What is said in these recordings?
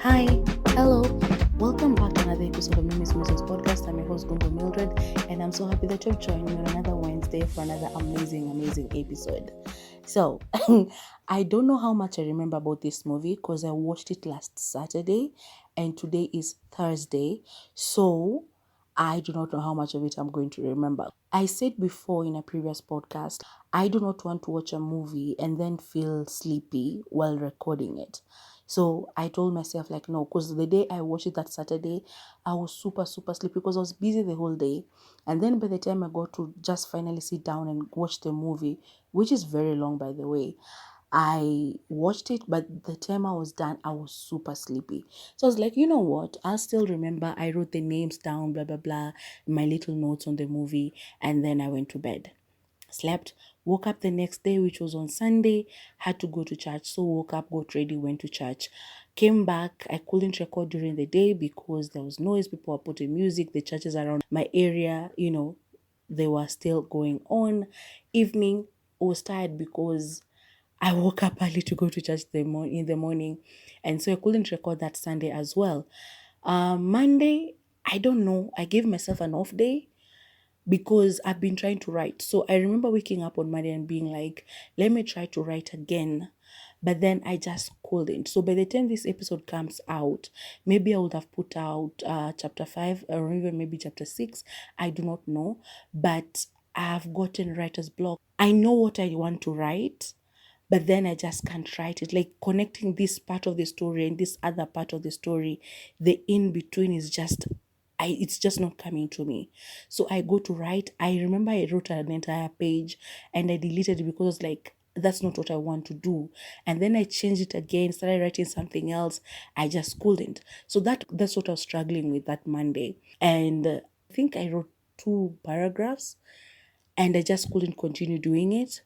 Hi, hello, welcome back to another episode of Musings podcast. I'm your host Gumbo Mildred, and I'm so happy that you've joined me on another Wednesday for another amazing episode. So, I don't know how much I remember about this movie because I watched it last Saturday, and today is Thursday. So, I do not know how much of it I'm going to remember. I said before in a previous podcast, I do not want to watch a movie and then feel sleepy while recording it. So I told myself like, no, because the day I watched it that Saturday, I was super sleepy because I was busy the whole day. And then by the time I got to just finally sit down and watch the movie, which is very long, by the way, I watched it, but the time I was done, I was super sleepy. So I was like, you know what? I'll still remember. I wrote the names down, blah, blah, blah, my little notes on the movie, and then I went to bed. Slept, woke up the next day, which was on Sunday, had to go to church. So woke up, got ready, went to church. Came back, I couldn't record during the day because there was noise. People were putting music, the churches around my area, they were still going on. Evening, I was tired because I woke up early to go to church in the morning. And so I couldn't record that Sunday as well. Monday, I don't know. I gave myself an off day because I've been trying to write. So I remember waking up on Monday and being like, let me try to write again. But then I just couldn't. So by the time this episode comes out, maybe I would have put out chapter 5 or even maybe chapter 6. I do not know. But I've gotten writer's block. I know what I want to write, but then I just can't write it. Like connecting this part of the story and this other part of the story, the in between is just it's just not coming to me. So I go to write. I remember I wrote an entire page and I deleted it because like that's not what I want to do. And then I changed it again, started writing something else. I just couldn't. So that's what I was struggling with that Monday. And I think I wrote 2 paragraphs and I just couldn't continue doing it.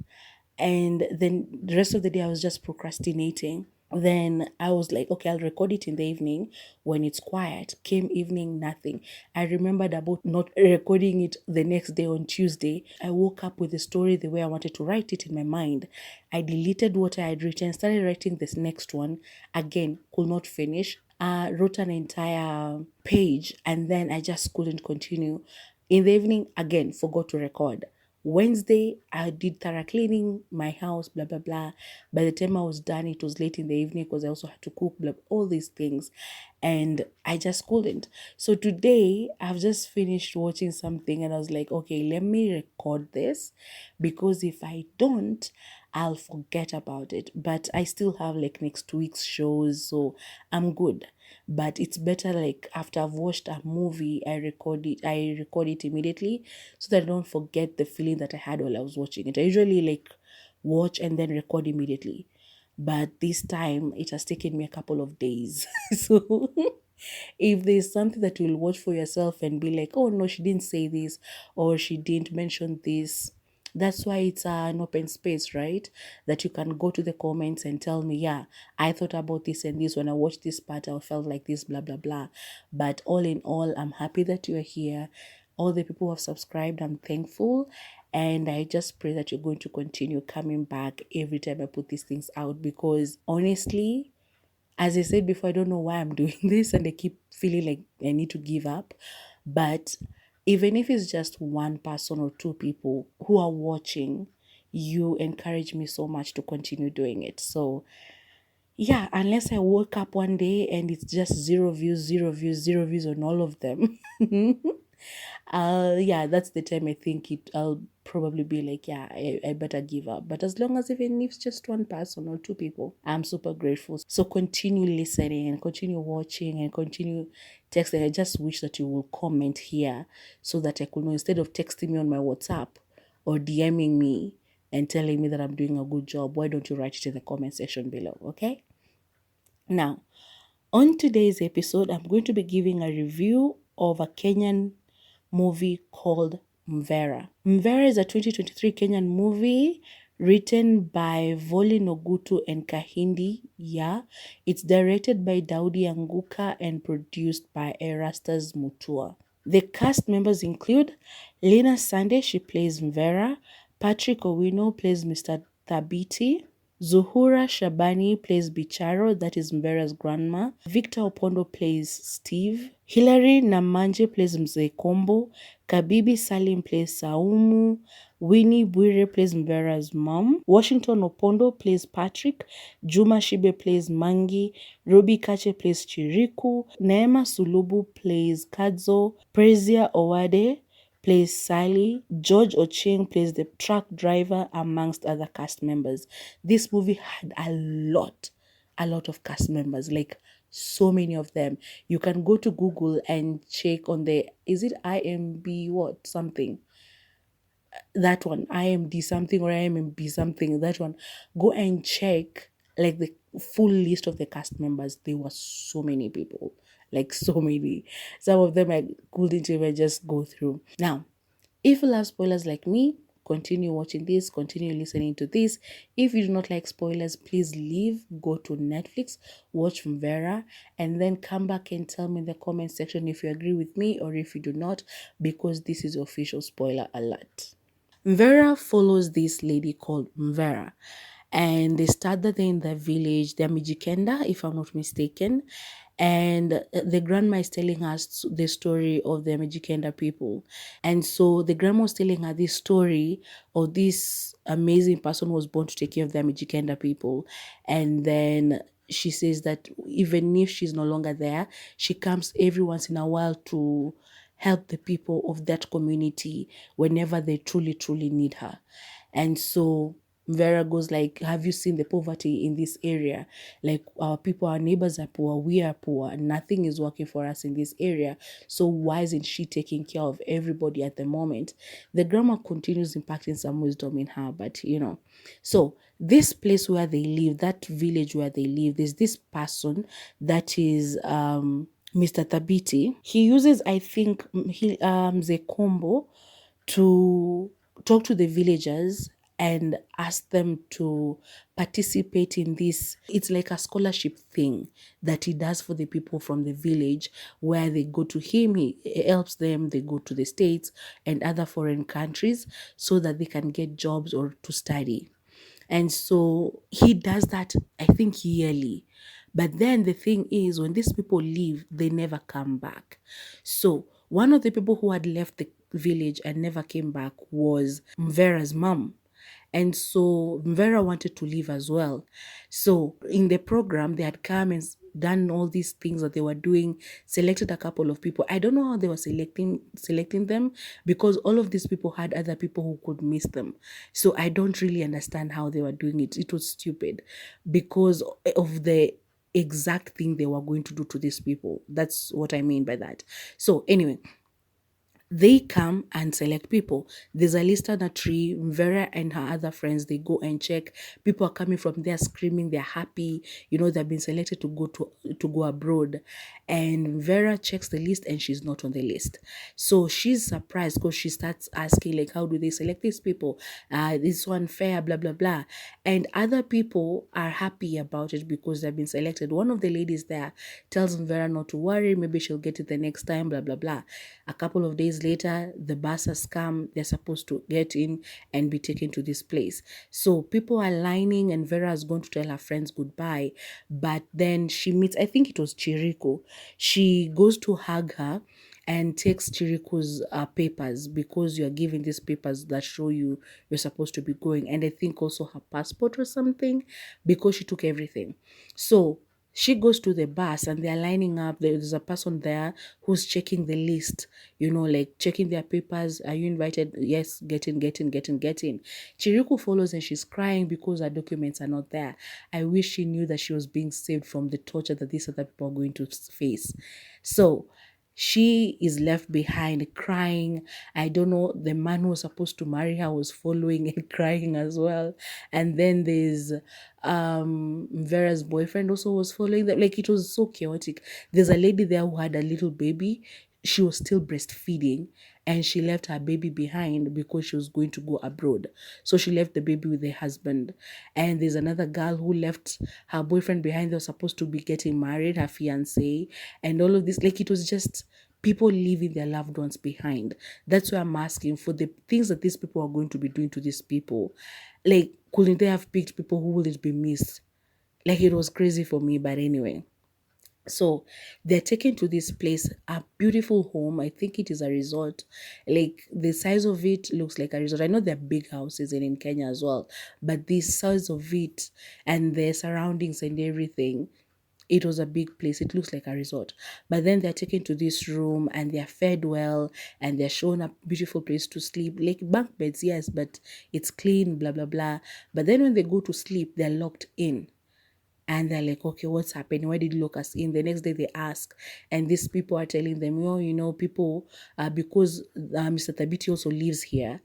And then the rest of the day I was just procrastinating. Then I was like, okay, I'll record it in the evening when it's quiet. Came evening, nothing. I remembered about not recording it the next day on Tuesday. I woke up with the story the way I wanted to write it in my mind. I deleted what I had written, started writing this next one. Again, could not finish. Wrote an entire page and then I just couldn't continue. In the evening, again, forgot to record. Wednesday, I did thorough cleaning my house, blah, blah, blah. By the time I was done, it was late in the evening because I also had to cook, blah, all these things. And I just couldn't. So today, I've just finished watching something and I was like, okay, let me record this because if I don't, I'll forget about it. But I still have like next week's shows, so I'm good. But it's better like after I've watched a movie, I record it immediately so that I don't forget the feeling that I had while I was watching it. I usually like watch and then record immediately. But this time it has taken me a couple of days. So if there's something that you'll watch for yourself and be like, oh no, she didn't say this or she didn't mention this. That's why it's an open space, right? That you can go to the comments and tell me, yeah, I thought about this and this when I watched this part, I felt like this, blah, blah, blah. But all in all, I'm happy that you're here. All the people who have subscribed, I'm thankful. And I just pray that you're going to continue coming back every time I put these things out because honestly, as I said before, I don't know why I'm doing this and I keep feeling like I need to give up. But even if it's just one person or 2 people who are watching, you encourage me so much to continue doing it. So yeah, unless I woke up one day and it's just 0 views on all of them. Yeah, that's the time I think I'll probably be like, yeah, I better give up. But as long as even if it's just one person or 2 people, I'm super grateful. So continue listening and continue watching and continue texting. I just wish that you will comment here so that I could know instead of texting me on my WhatsApp or DMing me and telling me that I'm doing a good job, why don't you write it in the comment section below, okay? Now, on today's episode, I'm going to be giving a review of a Kenyan movie called Mvera. Mvera is a 2023 Kenyan movie written by Voli Nogutu and Kahindi. Yeah, it's directed by Daudi Anguka and produced by Erastus Mutua. The cast members include Lena Sande, she plays Mvera. Patrick Owino plays Mr. Thabiti. Zuhura Shabani plays Bicharo, that is Mvera's grandma. Victor Opondo plays Steve. Hilary Namanje plays Mzee Kombo. Kabibi Salim plays Saumu. Winnie Bwire plays Mvera's mom. Washington Opondo plays Patrick. Juma Shibe plays Mangi. Ruby Kache plays Chiriku. Neema Sulubu plays Kadzo. Prezia Owade plays Sally. George Ocheng plays the truck driver, amongst other cast members. This movie had a lot of cast members, like so many of them. You can go to Google and check on the, is it IMB what something? That one, IMD something or IMB something, that one. Go and check like the full list of the cast members. There were so many people, like so many. Some of them I couldn't even just go through. Now, if you love spoilers like me, continue watching this, continue listening to this. If you do not like spoilers, please leave, go to Netflix, watch Mvera, and then come back and tell me in the comment section if you agree with me or if you do not, because this is official spoiler alert. Mvera follows this lady called Mvera, and they started in the village. They're Mijikenda, if I'm not mistaken, and the grandma is telling us the story of the Mijikenda people. And so the grandma was telling her this story of this amazing person who was born to take care of the Mijikenda people, and then she says that even if she's no longer there, she comes every once in a while to help the people of that community whenever they truly need her. And so Vera goes like, have you seen the poverty in this area? Like, our people, our neighbors are poor, we are poor, nothing is working for us in this area. So why isn't she taking care of everybody at the moment? The grandma continues impacting some wisdom in her, but so this place where they live, that village where they live, there's this person that is Mr. Thabiti. He uses, I think, the combo to talk to the villagers and ask them to participate in this. It's like a scholarship thing that he does for the people from the village, where they go to him, he helps them, they go to the States and other foreign countries so that they can get jobs or to study. And so he does that, I think, yearly. But then the thing is, when these people leave, they never come back. So one of the people who had left the village and never came back was Mvera's mom. And so Mvera wanted to leave as well. So in the program, they had come and done all these things that they were doing, selected a couple of people. I don't know how they were selecting them, because all of these people had other people who could miss them. So I don't really understand how they were doing it. It was stupid because of the exact thing they were going to do to these people. That's what I mean by that. So anyway, they come and select people. There's a list on a tree. Mvera and her other friends, they go and check. People are coming from there screaming, they're happy. They've been selected to go abroad. And Vera checks the list and she's not on the list. So she's surprised because she starts asking, like, how do they select these people? This is so unfair, blah, blah, blah. And other people are happy about it because they've been selected. One of the ladies there tells Mvera not to worry, maybe she'll get it the next time, blah, blah, blah. A couple of days later, the bus has come. They're supposed to get in and be taken to this place. So people are lining and Vera is going to tell her friends goodbye. But then she meets, I think it was Chiriku. She goes to hug her and takes Chiriku's papers, because you're giving these papers that show you're supposed to be going. And I think also her passport or something, because she took everything. So she goes to the bus and they're lining up. There's a person there who's checking the list, like checking their papers. Are you invited? Yes, get in. Chiriku follows and she's crying because her documents are not there. I wish she knew that she was being saved from the torture that these other people are going to face. So she is left behind crying. I don't know, the man who was supposed to marry her was following and crying as well. And then there's Vera's boyfriend also was following them. Like, it was so chaotic. There's a lady there who had a little baby. She was still breastfeeding and she left her baby behind because she was going to go abroad. So she left the baby with her husband. And there's another girl who left her boyfriend behind. They were supposed to be getting married, her fiancé, and all of this. Like, it was just people leaving their loved ones behind. That's why I'm asking for the things that these people are going to be doing to these people. Like, couldn't they have picked people who would it be missed? Like, it was crazy for me, but anyway. So they're taken to this place, a beautiful home. I think it is a resort. Like, the size of it looks like a resort. I know there are big houses in Kenya as well, but the size of it and the surroundings and everything, it was a big place. It looks like a resort. But then they're taken to this room and they're fed well and they're shown a beautiful place to sleep. Like bunk beds, yes, but it's clean, blah, blah, blah. But then when they go to sleep, they're locked in. And they're like, okay, what's happening? Why did you lock us in? The next day they ask, and these people are telling them, oh, people, because Mr. Tabiti also lives here,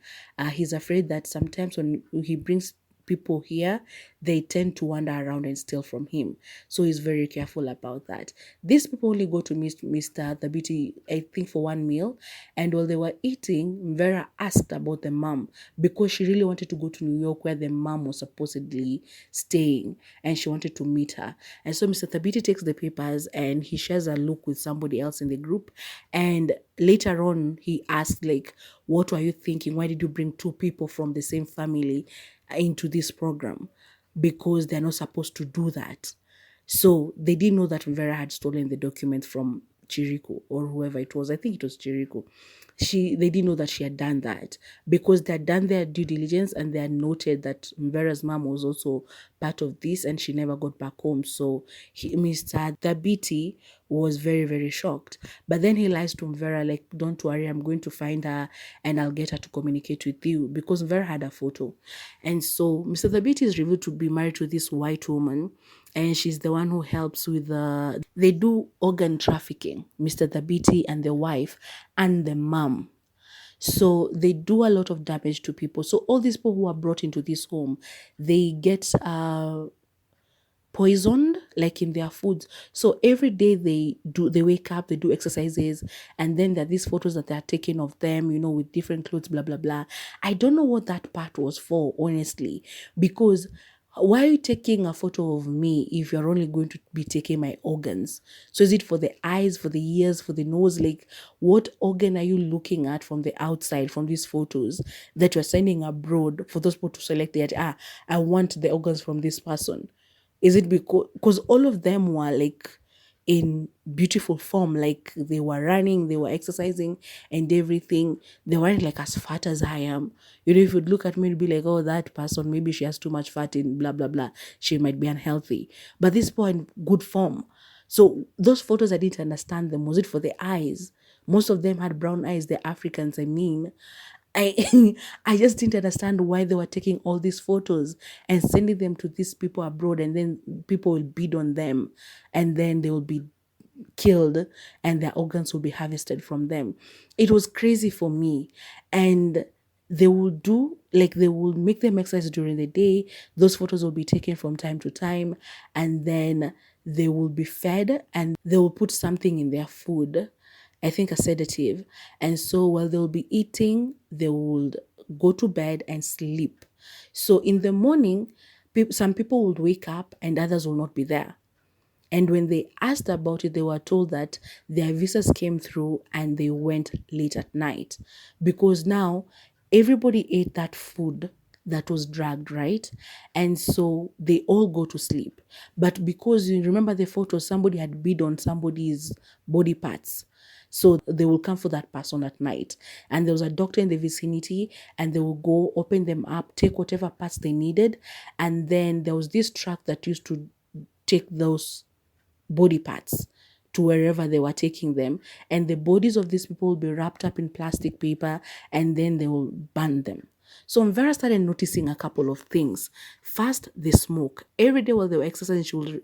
he's afraid that sometimes when he brings people here, they tend to wander around and steal from him. So he's very careful about that. These people only go to meet Mr. Tabiti, I think, for one meal. And while they were eating, Vera asked about the mom because she really wanted to go to New York where the mom was supposedly staying, and she wanted to meet her. And so Mr. Tabiti takes the papers and he shares a look with somebody else in the group. And later on, he asked, like, what were you thinking? Why did you bring two people from the same family into this program? Because they're not supposed to do that. So they didn't know that Mvera had stolen the document from Chirico or whoever it was. I think it was Chirico. They didn't know that she had done that because they had done their due diligence and they had noted that Mvera's mom was also part of this and she never got back home. So Mr. Dabiti was very, very shocked. But then he lies to Mvera, like, don't worry, I'm going to find her and I'll get her to communicate with you, because Mvera had a photo. And so Mr. Dabiti is revealed to be married to this white woman, and she's the one who helps with they do organ trafficking, Mr. Dabiti and the wife and the mom. So they do a lot of damage to people. So all these people who are brought into this home, they get poisoned, like in their foods. So every day they wake up, they do exercises, and then there are these photos that they are taking of them, with different clothes, blah blah blah. I don't know what that part was for, honestly, because why are you taking a photo of me if you're only going to be taking my organs? So is it for the eyes, for the ears, for the nose? Like, what organ are you looking at from the outside, from these photos that you're sending abroad for those people to select that, I want the organs from this person? Is it because all of them were like in beautiful form, like they were running, they were exercising and everything. They weren't like as fat as I am. If you'd look at me, you'd be like, oh, that person, maybe she has too much fat in blah, blah, blah. She might be unhealthy. But this boy in good form. So those photos, I didn't understand them. Was it for the eyes? Most of them had brown eyes, the Africans, I mean. I I just didn't understand why they were taking all these photos and sending them to these people abroad, and then people will bid on them and then they will be killed and their organs will be harvested from them. It was crazy for me. And they will they will make them exercise during the day. Those photos will be taken from time to time, and then they will be fed and they will put something in their food, I think a sedative. And so while they'll be eating, they will go to bed and sleep. So in the morning, some people would wake up and others will not be there. And when they asked about it, they were told that their visas came through and they went late at night, because now everybody ate that food that was dragged, right? And so they all go to sleep. But because you remember the photo, somebody had bid on somebody's body parts. So they will come for that person at night. And there was a doctor in the vicinity, and they will go open them up, take whatever parts they needed. And then there was this truck that used to take those body parts to wherever they were taking them, and the bodies of these people will be wrapped up in plastic paper and then they will burn them. So Mvera started noticing a couple of things. First, the smoke. Every day while they were exercising, she would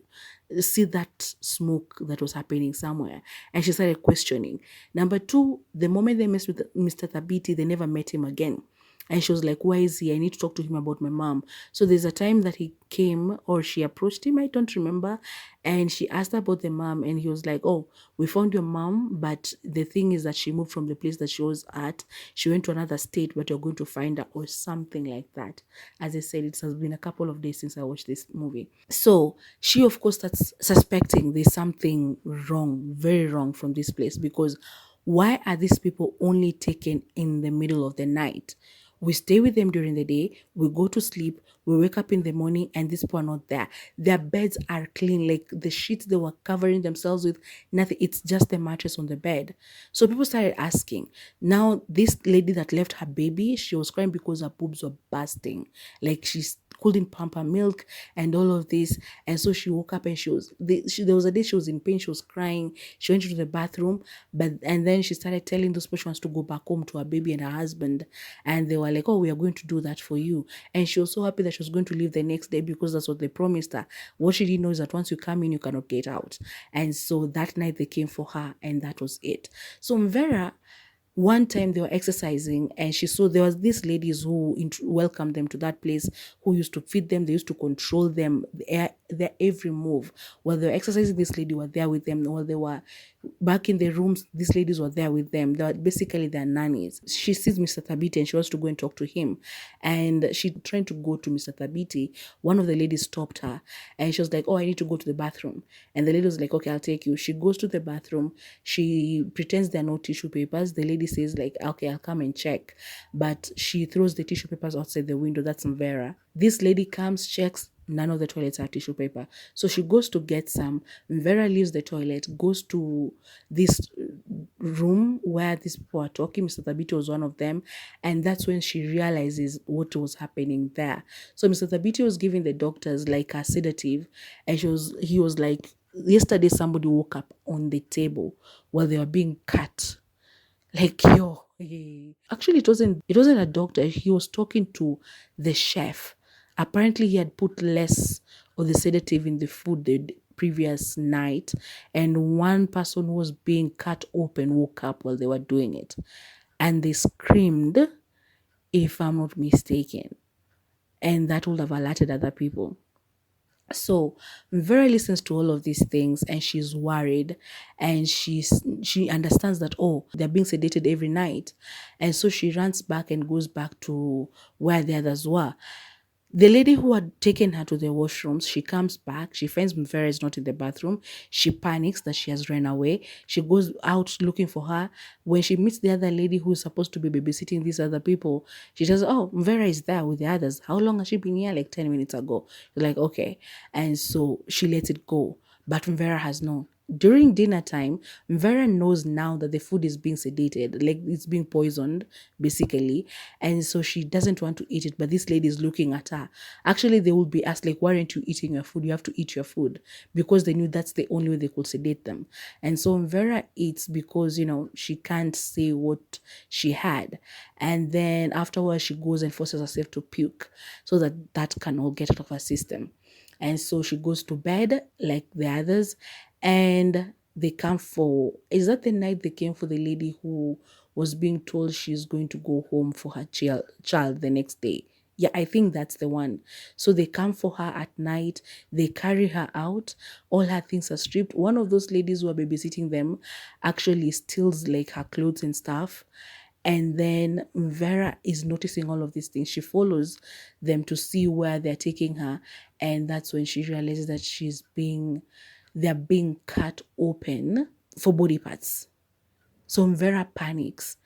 see that smoke that was happening somewhere, and she started questioning. Number two, the moment they messed with Mr. Thabiti, they never met him again. And she was like, where is he? I need to talk to him about my mom. So there's a time that he came, or she approached him, I don't remember. And she asked about the mom, and he was like, oh, we found your mom, but the thing is that she moved from the place that she was at. She went to another state, but you're going to find her, or something like that. As I said, it has been a couple of days since I watched this movie. So she, of course, starts suspecting there's something wrong, very wrong from this place, because why are these people only taken in the middle of the night? We stay with them during the day, we go to sleep, we wake up in the morning, and these people are not there. Their beds are clean, like the sheets they were covering themselves with, nothing. It's just the mattress on the bed. So people started asking. Now, this lady that left her baby, she was crying because her boobs were bursting. Like she's couldn't pump her milk and all of this. And so she woke up and there was a day she was in pain, she was crying. She went to the bathroom, and then she started telling those patients to go back home to her baby and her husband. And they were like, oh, we are going to do that for you. And she was so happy that she was going to leave the next day because that's what they promised her. What she didn't know is that once you come in, you cannot get out. And so that night they came for her, and that was it. So Mvera, one time they were exercising, and she saw there was these ladies who welcomed them to that place, who used to feed them, they used to control them, their every move. While they were exercising, this lady were there with them. While they were back in the rooms, these ladies were there with them. They were basically their nannies. She sees Mr. Thabiti and she wants to go and talk to him, and she trying to go to Mr. Thabiti. One of the ladies stopped her, and she was like, oh, I need to go to the bathroom. And the lady was like, okay, I'll take you. She goes to the bathroom. She pretends there are no tissue papers. The lady says like, okay, I'll come and check. But she throws the tissue papers outside the window. That's Mvera. This lady comes, checks, none of the toilets have tissue paper. So she goes to get some. Mvera leaves the toilet, goes to this room where these people are talking. Mr. Thabiti was one of them. And that's when she realizes what was happening there. So Mr. Thabiti was giving the doctors like a sedative. And he was like, yesterday somebody woke up on the table while they were being cut. Like, yo. Actually, it wasn't a doctor. He was talking to the chef. Apparently, he had put less of the sedative in the food the previous night, and one person who was being cut open woke up while they were doing it, and they screamed, if I'm not mistaken, and that would have alerted other people. So Vera listens to all of these things, and she's worried, and she understands that, oh, they're being sedated every night. And so she runs back and goes back to where the others were. The lady who had taken her to the washrooms, she comes back. She finds Mvera is not in the bathroom. She panics that she has run away. She goes out looking for her. When she meets the other lady who is supposed to be babysitting these other people, she says, oh, Mvera is there with the others. How long has she been here? Like 10 minutes ago. She's like, okay. And so she lets it go. But Mvera has known. During dinner time, Mvera knows now that the food is being sedated, like it's being poisoned, basically. And so she doesn't want to eat it, but this lady is looking at her. Actually, they would be asked, like, why aren't you eating your food? You have to eat your food, because they knew that's the only way they could sedate them. And so Mvera eats because, she can't say what she had. And then afterwards, she goes and forces herself to puke so that that can all get out of her system. And so she goes to bed like the others, and they come for, is that the night they came for the lady who was being told she's going to go home for her child the next day? Yeah, I think that's the one. So they come for her at night, they carry her out, all her things are stripped. One of those ladies who are babysitting them actually steals like her clothes and stuff. And then Vera is noticing all of these things. She follows them to see where they're taking her. And that's when she realizes that they're being cut open for body parts. So Mvera panics,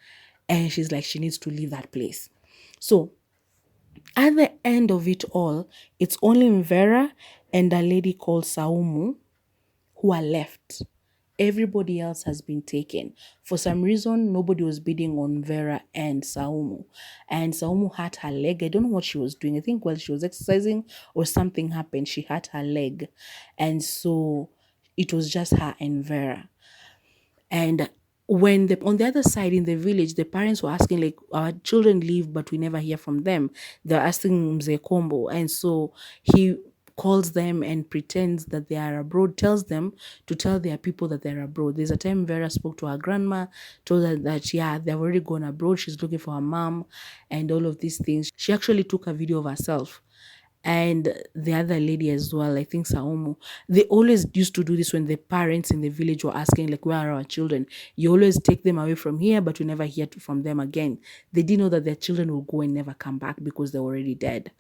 and she's like, she needs to leave that place. So at the end of it all, it's only Mvera and a lady called Saumu who are left. Everybody else has been taken. For some reason, nobody was bidding on Vera and Saumu. And Saumu hurt her leg. I don't know what she was doing. I think while she was exercising or something happened, she hurt her leg. And so it was just her and Vera. And when on the other side in the village, the parents were asking, like, our children leave, but we never hear from them. They're asking Mzee Kombo. And so he calls them and pretends that they are abroad, tells them to tell their people that they're abroad. There's a time Vera spoke to her grandma, told her that, yeah, they've already gone abroad. She's looking for her mom and all of these things. She actually took a video of herself. And the other lady as well, I think Saumu, they always used to do this when the parents in the village were asking, like, where are our children? You always take them away from here, but you never hear from them again. They didn't know that their children will go and never come back because they're already dead.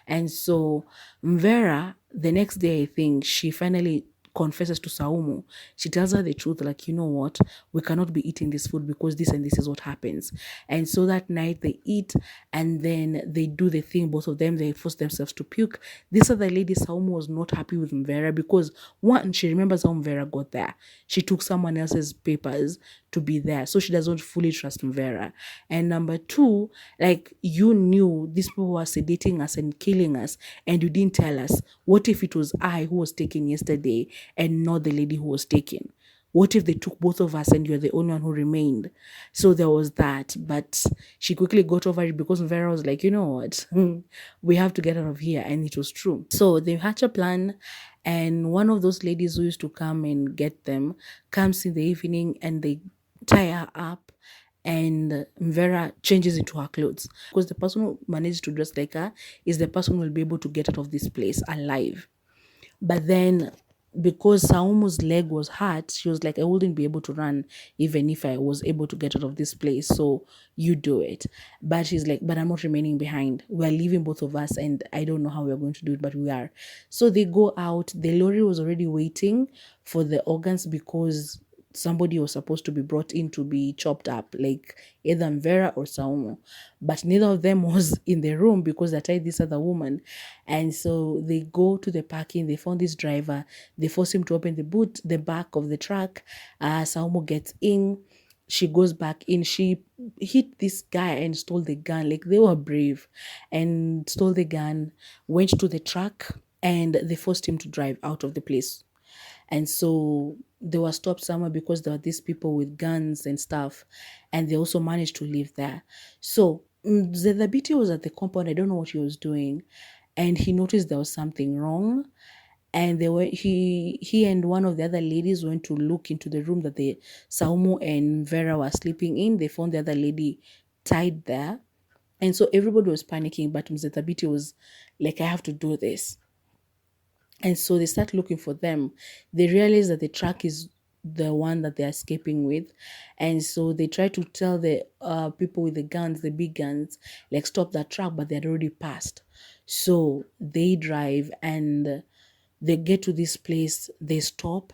And so Mvera, the next day, I think, she finally confesses to Saumu. She tells her the truth, like, you know what, we cannot be eating this food because this and this is what happens. And so that night they eat, and then they do the thing, both of them, they force themselves to puke. This other lady, Saumu, was not happy with Mvera because, one, she remembers how Mvera got there. She took someone else's papers to be there, so she doesn't fully trust Mvera. And number two, like, you knew these people were sedating us and killing us, and you didn't tell us. What if it was I who was taken yesterday and not the lady who was taken? What if they took both of us and you're the only one who remained? So there was that. But she quickly got over it because Vera was like, you know what? We have to get out of here. And it was true. So they hatch a plan. And one of those ladies who used to come and get them comes in the evening and they tie her up. And Mvera changes into her clothes because the person who manages to dress like her is the person who will be able to get out of this place alive. But then, because Saumu's leg was hurt, she was like, I wouldn't be able to run even if I was able to get out of this place. So you do it. But she's like, but I'm not remaining behind. We're leaving, both of us, and I don't know how we're going to do it, but we are. So they go out. The lorry was already waiting for the organs because somebody was supposed to be brought in to be chopped up, like either Mvera or Saumu. But neither of them was in the room because they tied this other woman. And so they go to the parking, they found this driver, they force him to open the back of the truck. Saumu gets in, she goes back in, she hit this guy and stole the gun. Like, they were brave and stole the gun, went to the truck, and they forced him to drive out of the place. And so they were stopped somewhere because there were these people with guns and stuff, and they also managed to live there. So the BT was at the compound. I don't know what he was doing, and he noticed there was something wrong. And he and one of the other ladies went to look into the room that the Saumu and Vera were sleeping in. They found the other lady tied there. And so everybody was panicking, but Mzetabiti was like, I have to do this. And so they start looking for them. They realize that the truck is the one that they're escaping with. And so they try to tell the people with the guns, the big guns, like, stop that truck, but they had already passed. So they drive and they get to this place, they stop,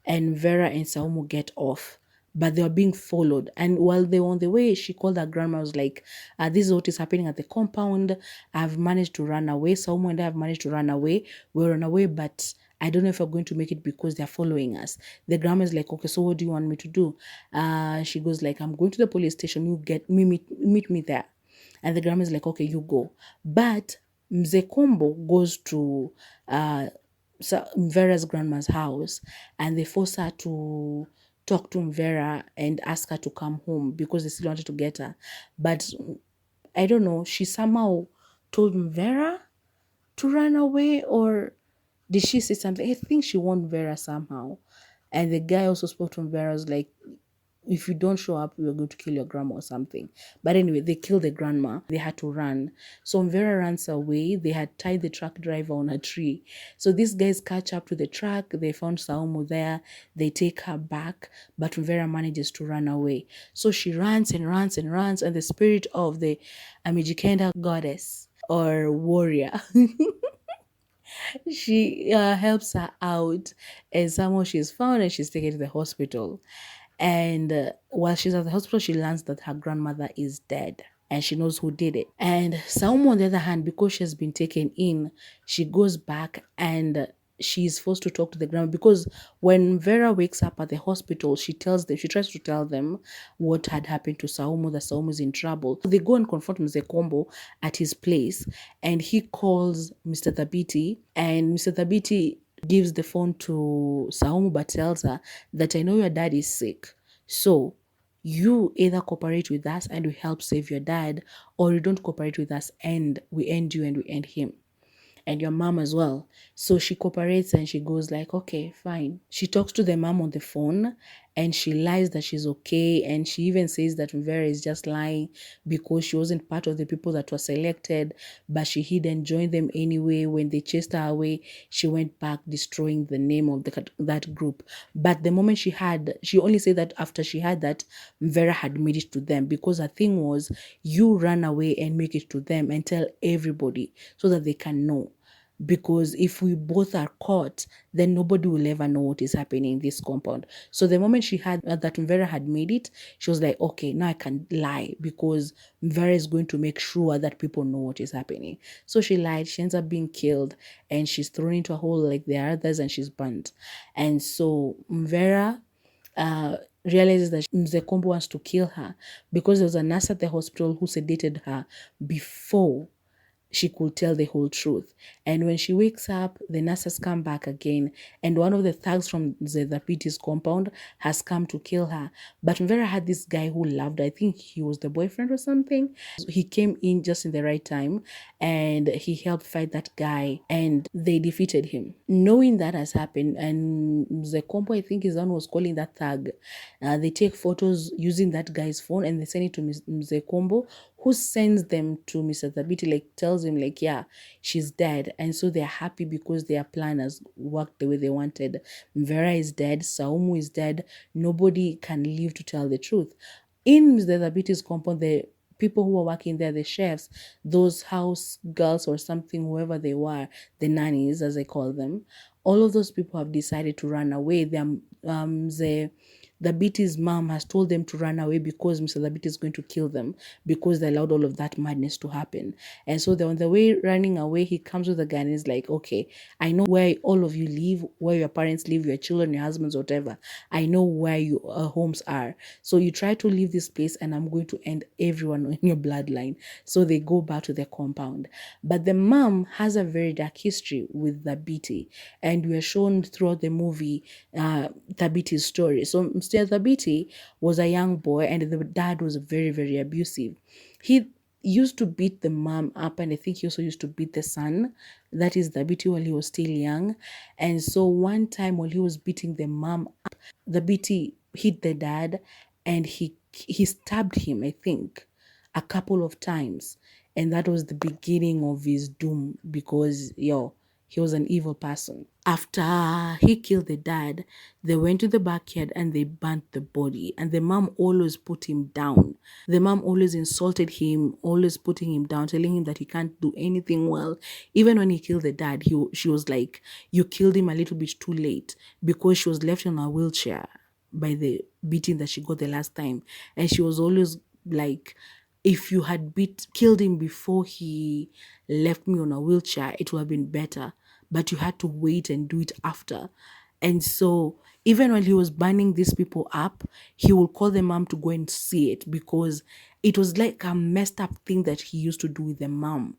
and Vera and Saumu get off. But they were being followed. And while they were on the way, she called her grandma, was like, this is what is happening at the compound. I've managed to run away. Saumu and I have managed to run away. We're on our way, but I don't know if we're going to make it because they're following us. The grandma is like, okay, so what do you want me to do? She goes like, I'm going to the police station. You meet me there. And the grandma is like, okay, you go. But Mzee Kombo goes to Mvera's grandma's house, and they force her to talk to Mvera and ask her to come home because they still wanted to get her. But I don't know, she somehow told Mvera to run away, or did she say something? I think she warned Mvera somehow. And the guy also spoke to Mvera, was like, if you don't show up, we're going to kill your grandma or something. But anyway, they killed the grandma. They had to run. So Mvera runs away. They had tied the truck driver on a tree. So these guys catch up to the truck. They found Saumu there. They take her back, but Mvera manages to run away. So she runs and runs and runs, and the spirit of the Amijikenda goddess or warrior she helps her out, and somehow she's found and she's taken to the hospital. And while she's at the hospital, she learns that her grandmother is dead, and she knows who did it. And Saumu, on the other hand, because she has been taken in, she goes back and she's forced to talk to the grandma, because when Vera wakes up at the hospital, she tries to tell them what had happened to Saumu, that Saumu is in trouble. They go and confront Mzee Kombo at his place, and he calls Mr. Thabiti, and Mr. Thabiti gives the phone to Saumu but tells her that, I know your dad is sick, so you either cooperate with us and we help save your dad, or you don't cooperate with us and we end you and we end him and your mom as well. So she cooperates and she goes like, okay, fine. She talks to the mom on the phone and she lies that she's okay. And she even says that Mvera is just lying because she wasn't part of the people that were selected, but she hid and joined them anyway. When they chased her away, she went back destroying the name of that group. But the moment she only said that after she had that, Mvera had made it to them, because her thing was, you run away and make it to them and tell everybody so that they can know. because if we both are caught, then nobody will ever know what is happening in this compound. So the moment she had that Mvera had made it, she was like, okay, now I can lie because Mvera is going to make sure that people know what is happening. So she lied. She ends up being killed, and she's thrown into a hole like the others, and she's burnt. And so Mvera realizes that Mzekombo wants to kill her because there was a nurse at the hospital who sedated her before she could tell the whole truth. And when she wakes up, the nurse has come back again, and one of the thugs from the PT's compound has come to kill her. But Mvera had this guy who loved her. I think he was the boyfriend or something. He came in just in the right time, and he helped fight that guy, and they defeated him. Knowing that has happened, and Zekombo, I think his son was calling that thug. They take photos using that guy's phone, and they send it to Zekombo, who sends them to Mr. Thabiti, like tells him like, yeah, she's dead. And so they're happy because their plan has worked the way they wanted. Mvera is dead, Saumu is dead, nobody can live to tell the truth. In Mr. Thabiti's compound, the people who were working there, the chefs, those house girls or something, whoever they were, the nannies as I call them, all of those people have decided to run away. The Bitty's mom has told them to run away because Mr. Thabiti is going to kill them because they allowed all of that madness to happen. And so they're on the way running away. He comes with a gun and is like, okay, I know where all of you live, where your parents live, your children, your husbands, whatever. I know where your homes are. So you try to leave this place and I'm going to end everyone in your bloodline. So they go back to their compound. But the mom has a very dark history with the Bitty, and we are shown throughout the movie Thabiti's story. So Mr. Thabiti was a young boy, and the dad was very, very abusive. He used to beat the mom up, and I think he also used to beat the son, that is Thabiti, while he was still young. And so one time while he was beating the mom up, Thabiti hit the dad, and he stabbed him, I think, a couple of times. And that was the beginning of his doom because, he was an evil person. After he killed the dad, they went to the backyard and they burnt the body. And the mom always put him down. The mom always insulted him, always putting him down, telling him that he can't do anything well. Even when he killed the dad, she was like, you killed him a little bit too late, because she was left in a wheelchair by the beating that she got the last time. And she was always like, if you had killed him before he left me on a wheelchair, it would have been better. But you had to wait and do it after. And so even when he was burning these people up, he would call the mom to go and see it, because it was like a messed up thing that he used to do with the mom.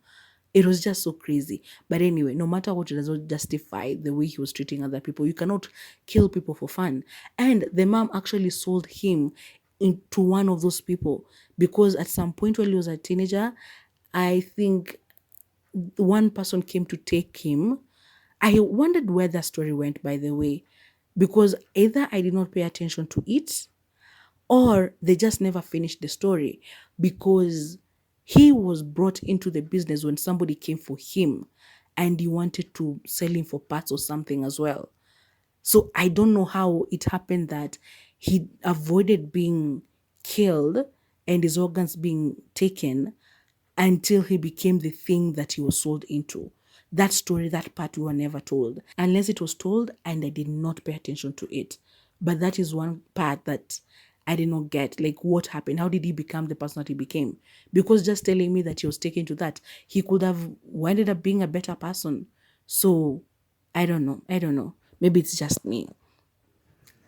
It was just so crazy. But anyway, no matter what, it does not justify the way he was treating other people. You cannot kill people for fun. And the mom actually sold him into one of those people, because at some point when he was a teenager, I think one person came to take him. I wondered where that story went, by the way, because either I did not pay attention to it, or they just never finished the story, because he was brought into the business when somebody came for him and he wanted to sell him for parts or something as well. So I don't know how it happened that he avoided being killed and his organs being taken until he became the thing that he was sold into. That story, that part, we were never told. Unless it was told and I did not pay attention to it. But that is one part that I did not get. Like, what happened? How did he become the person that he became? Because just telling me that he was taken to that, he could have ended up being a better person. So, I don't know. Maybe it's just me.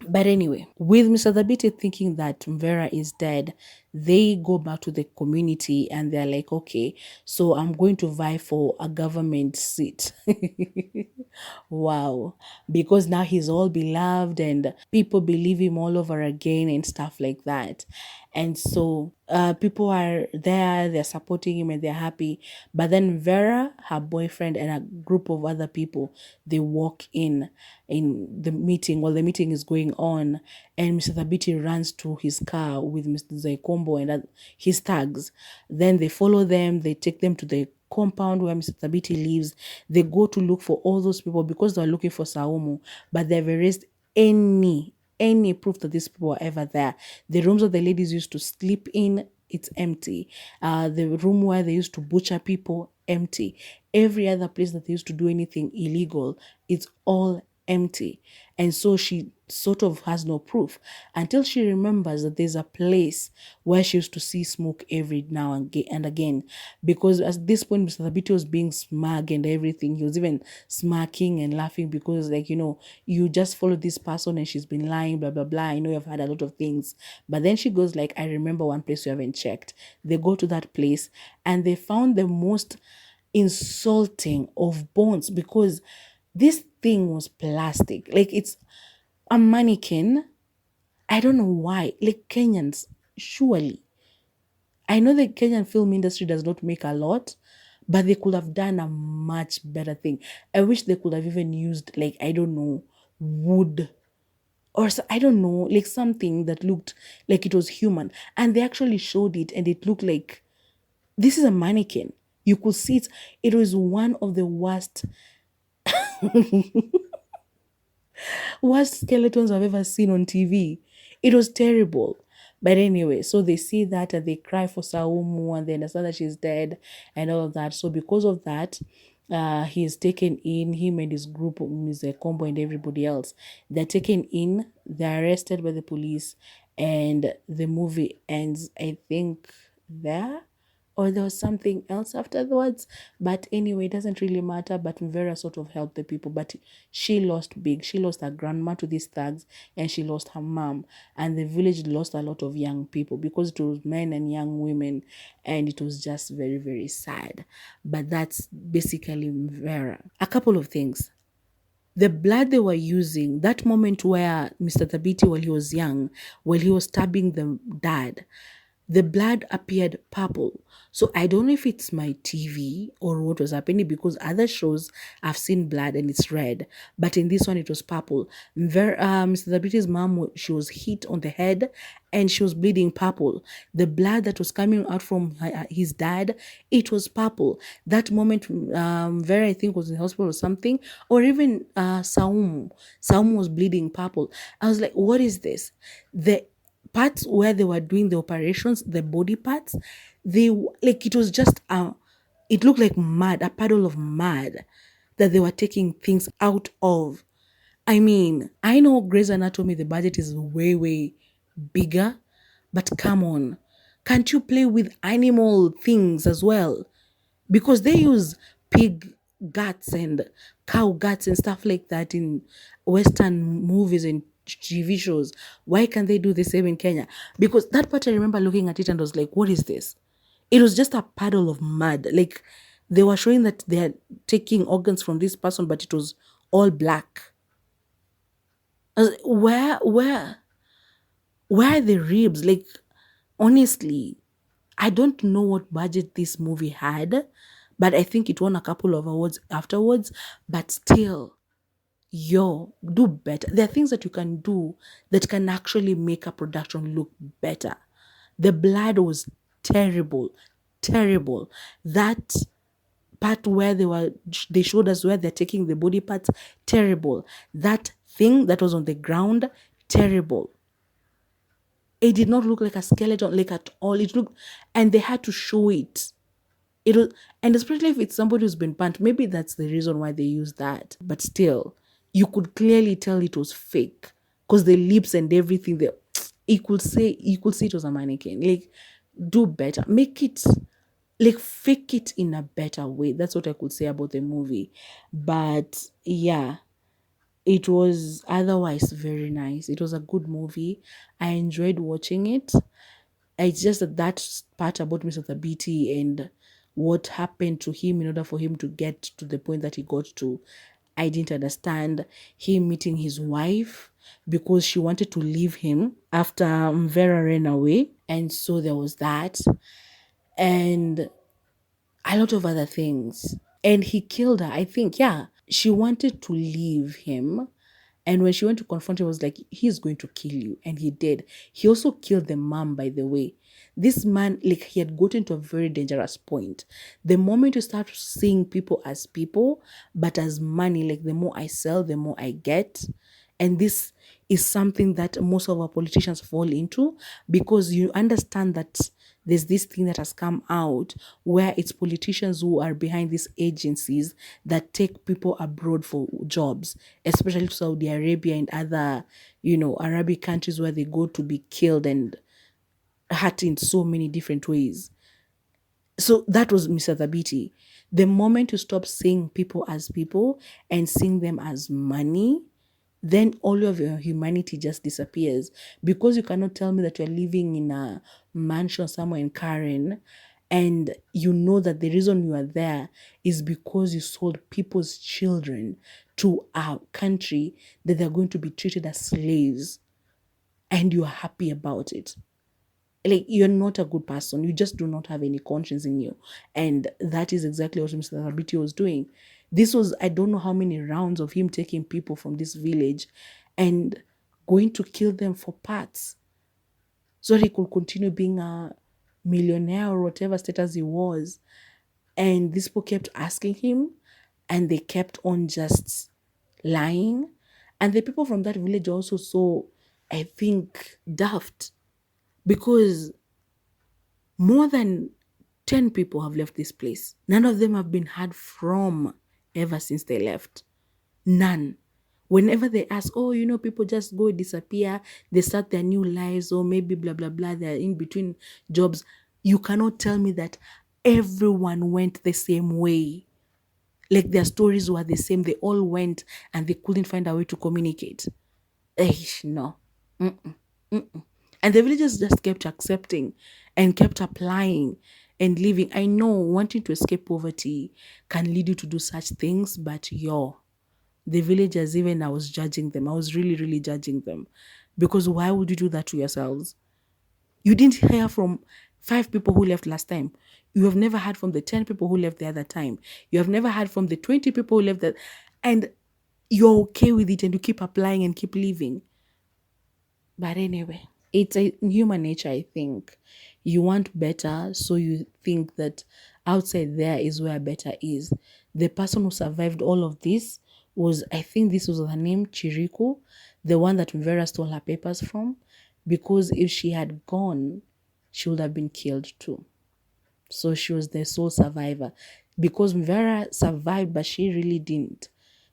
But anyway, with Mr. Thabiti thinking that Mvera is dead, they go back to the community and they're like, okay, so I'm going to vie for a government seat. Wow. Because now he's all beloved and people believe him all over again and stuff like that. And so people are there, they're supporting him and they're happy. But then Vera, her boyfriend, and a group of other people, they walk in the meeting while the meeting is going on. And Mr. Thabiti runs to his car with Mr. Zaikombo and his thugs. Then they follow them, they take them to the compound where Mr. Thabiti lives. They go to look for all those people because they're looking for Saumu, but they've erased any proof that these people were ever there. The rooms that the ladies used to sleep in, it's empty. The room where they used to butcher people, empty. Every other place that they used to do anything illegal, it's all empty. And so she sort of has no proof until she remembers that there's a place where she used to see smoke every now and again. Because at this point, Mr. Thabiti was being smug and everything. He was even smirking and laughing because, like, you just follow this person and she's been lying, blah, blah, blah. I know you've had a lot of things. But then she goes, like, I remember one place you haven't checked. They go to that place and they found the most insulting of bones because this thing was plastic. Like, it's a mannequin. I don't know why. Like, Kenyans, surely. I know the Kenyan film industry does not make a lot, but they could have done a much better thing. I wish they could have even used, like, I don't know, wood or I don't know, like something that looked like it was human. And they actually showed it and it looked like this is a mannequin. You could see it. It was one of the worst skeletons I've ever seen on TV. It was terrible. But anyway, so they see that and they cry for Saumu and they understand that she's dead and all of that. So because of that, he is taken in, him and his group, Mr. Combo and everybody else. They're taken in, they're arrested by the police, and the movie ends, I think, there or there was something else afterwards. But anyway, it doesn't really matter. But Mvera sort of helped the people. But she lost big. She lost her grandma to these thugs and she lost her mom. And the village lost a lot of young people because it was men and young women. And it was just very, very sad. But that's basically Mvera. A couple of things. The blood they were using, that moment where Mr. Thabiti, while he was young, while he was stabbing the dad, the blood appeared purple. So I don't know if it's my TV or what was happening because other shows I've seen blood and it's red, but in this one it was purple. Mr. Dabiti's mom, she was hit on the head and she was bleeding purple. The blood that was coming out from his dad, it was purple. That moment, Vera, I think, was in the hospital or something, or even Saum. Saum was bleeding purple. I was like, what is this? The parts where they were doing the operations, the body parts, they like it was just it looked like mud, a puddle of mud that they were taking things out of. I mean, I know Grey's Anatomy, the budget is way, way bigger, but come on, can't you play with animal things as well? Because they use pig guts and cow guts and stuff like that in Western movies and TV shows. Why can't they do the same in Kenya? Because that part I remember looking at it and was like, what is this? It was just a puddle of mud. Like they were showing that they're taking organs from this person, but it was all black. I was like, where are the ribs? Like, honestly, I don't know what budget this movie had, but I think it won a couple of awards afterwards. But still, do better. There are things that you can do that can actually make a production look better. The blood was terrible, terrible. That part where they showed us where they're taking the body parts, terrible. That thing that was on the ground, terrible. It did not look like a skeleton, like at all. It looked, and they had to show it. It was, and especially if it's somebody who's been burnt, maybe that's the reason why they used that. But still, you could clearly tell it was fake because the lips and everything. You could see it was a mannequin. Like, do better, make it like fake it in a better way. That's what I could say about the movie. But yeah, it was otherwise very nice. It was a good movie. I enjoyed watching it. It's just that part about Mr. Thabiti and what happened to him in order for him to get to the point that he got to. I didn't understand him meeting his wife because she wanted to leave him after Mvera ran away. And so there was that. And a lot of other things. And he killed her, I think. Yeah. She wanted to leave him. And when she went to confront him, he was like, he's going to kill you. And he did. He also killed the mom, by the way. This man, like, he had gotten to a very dangerous point. The moment you start seeing people as people, but as money, like the more I sell, the more I get. And this is something that most of our politicians fall into because you understand that there's this thing that has come out where it's politicians who are behind these agencies that take people abroad for jobs, especially to Saudi Arabia and other, Arabic countries where they go to be killed and hurt in so many different ways. So that was Mr. Thabiti. The moment you stop seeing people as people and seeing them as money, then all of your humanity just disappears, because you cannot tell me that you're living in a mansion somewhere in Karen and you know that the reason you are there is because you sold people's children to a country that they're going to be treated as slaves, and you're happy about it. Like, you're not a good person. You just do not have any conscience in you. And that is exactly what Mr. Thabiti was doing. This was, I don't know how many rounds of him taking people from this village and going to kill them for parts so that he could continue being a millionaire or whatever status he was. And these people kept asking him, and they kept on just lying. And the people from that village also saw, I think, daft, because more than 10 people have left this place. None of them have been heard from ever since they left. None. Whenever they ask, oh, people just go disappear, they start their new lives, or maybe blah, blah, blah, they're in between jobs. You cannot tell me that everyone went the same way. Like, their stories were the same. They all went and they couldn't find a way to communicate. No. Mm-mm. Mm-mm. And the villagers just kept accepting and kept applying and living. I know wanting to escape poverty can lead you to do such things, but the villagers, even I was judging them. I was really, really judging them. Because why would you do that to yourselves? You didn't hear from 5 people who left last time. You have never heard from the 10 people who left the other time. You have never heard from the 20 people who left that. And you're okay with it and you keep applying and keep living. But anyway, it's a human nature, I think. You want better, so you think that outside there is where better is. The person who survived all of this was, I think this was her name, Chiriku, the one that Mvera stole her papers from, because if she had gone, she would have been killed too. So she was the sole survivor. Because Mvera survived, but she really didn't,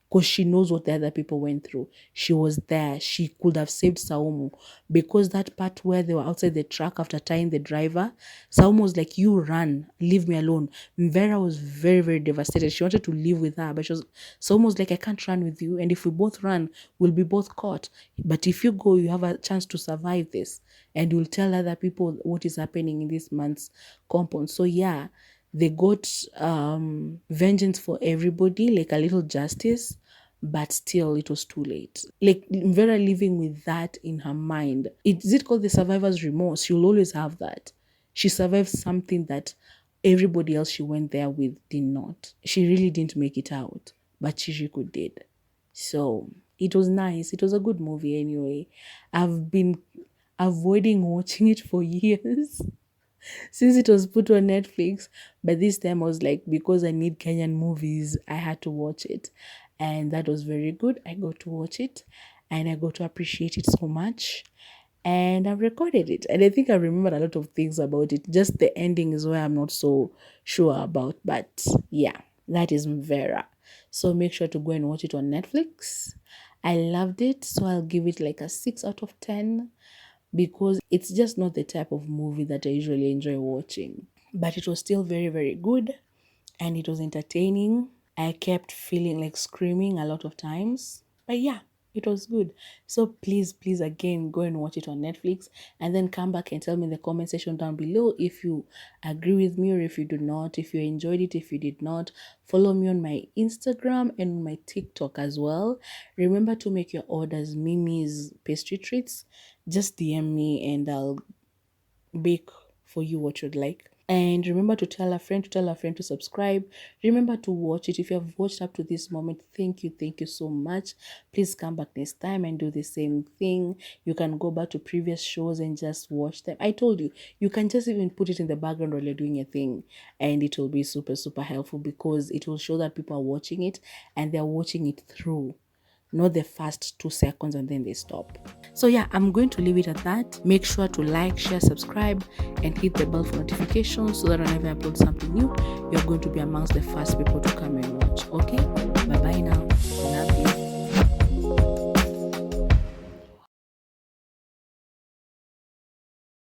because she knows what the other people went through. She was there. She could have saved Saumu, because that part where they were outside the truck after tying the driver, Saumu was like, you run, leave me alone. Mvera was very, very devastated. She wanted to live with her, but Saumu was like, I can't run with you. And if we both run, we'll be both caught. But if you go, you have a chance to survive this. And you'll tell other people what is happening in this man's compound. So yeah, they got vengeance for everybody, like a little justice, but still it was too late. Like, Vera living with that in her mind. Is it called the survivor's remorse? She'll always have that. She survived something that everybody else she went there with did not. She really didn't make it out, but Chiriku did. So it was nice. It was a good movie anyway. I've been avoiding watching it for years since it was put on Netflix. But this time I was like, because I need Kenyan movies, I had to watch it. And that was very good. I got to watch it and I got to appreciate it so much. And I've recorded it. And I think I remembered a lot of things about it. Just the ending is where I'm not so sure about. But yeah, that is Mvera. So make sure to go and watch it on Netflix. I loved it. So I'll give it like a 6 out of 10, because it's just not the type of movie that I usually enjoy watching. But it was still very, very good and it was entertaining. I kept feeling like screaming a lot of times. But yeah, it was good. So please, please, again, go and watch it on Netflix and then come back and tell me in the comment section down below if you agree with me or if you do not, if you enjoyed it, if you did not. Follow me on my Instagram and my TikTok as well. Remember to make your orders Mimi's Pastry Treats. Just DM me and I'll bake for you what you'd like. And remember to tell a friend to subscribe. Remember to watch it. If you have watched up to this moment, thank you so much. Please come back next time and do the same thing. You can go back to previous shows and just watch them. I told you, you can just even put it in the background while you're doing a thing, and it will be super, super helpful, because it will show that people are watching it and they're watching it through. not the first 2 seconds and then they stop. So yeah, I'm going to leave it at that. Make sure to like, share, subscribe, and hit the bell for notifications so that whenever I upload something new, you're going to be amongst the first people to come and watch. Okay, bye bye now.